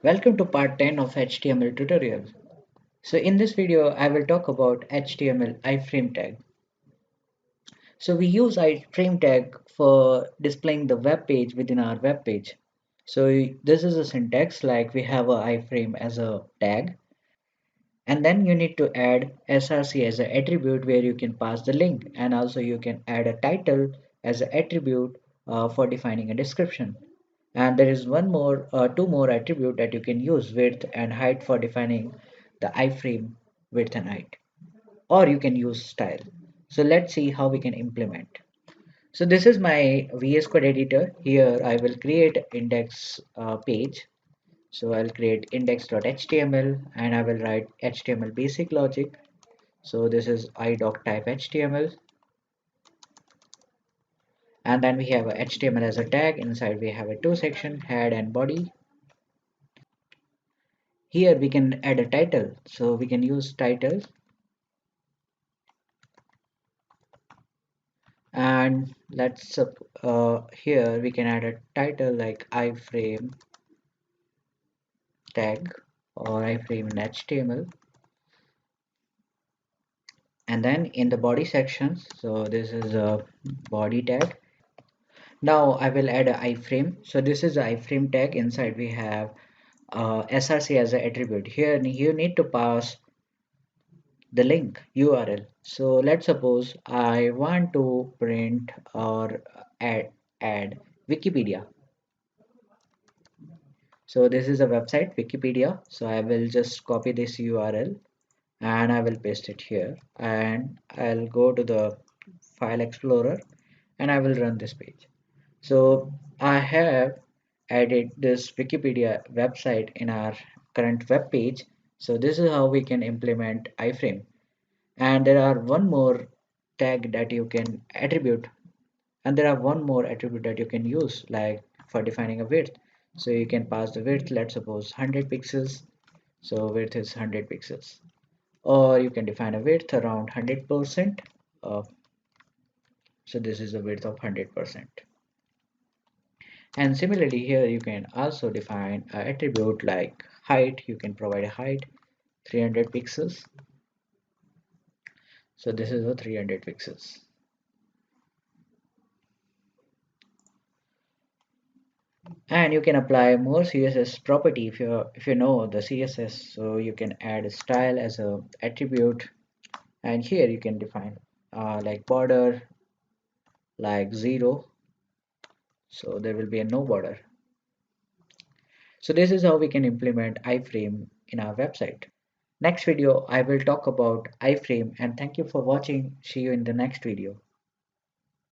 Welcome to part 10 of HTML tutorial. So in this video, I will talk about HTML iframe tag. So we use iframe tag for displaying the web page within our web page. So this is a syntax like we have a iframe as a tag, and then you need to add src as an attribute where you can pass the link, and also you can add a title as an attribute for defining a description. And there is two more attribute that you can use, width and height, for defining the iframe width and height, or you can use style. So let's see how we can implement. So this is my VS Code editor. Here I will create index page. So I'll create index.html and I will write HTML basic logic. So this is idoc type HTML, and then we have a HTML as a tag. Inside we have a two section, head and body. Here we can add a title, so we can use title, and here we can add a title like iframe tag or iframe in HTML. And then in the body section, so this is a body tag. Now I will add a iframe. So this is the iframe tag. Inside we have src as an attribute. Here you need to pass the link URL. So let's suppose I want to print or add Wikipedia. So this is a website Wikipedia. So I will just copy this URL and I will paste it here, and I'll go to the file explorer and I will run this page. So I have added this Wikipedia website in our current web page. So this is how we can implement iframe. And there are one more tag that you can attribute, and there are one more attribute that you can use, like for defining a width. So you can pass the width, let's suppose 100 pixels. So width is 100 pixels, or you can define a width around 100%. So this is a width of 100%. And similarly here you can also define an attribute like height. You can provide a height 300 pixels. So this is a 300 pixels. And you can apply more CSS property if you know the CSS. So you can add a style as a attribute, and here you can define like border like 0, so there will be a no border. So this is how we can implement iframe in our website. Next video I will talk about iframe, and thank you for watching. See you in the next video.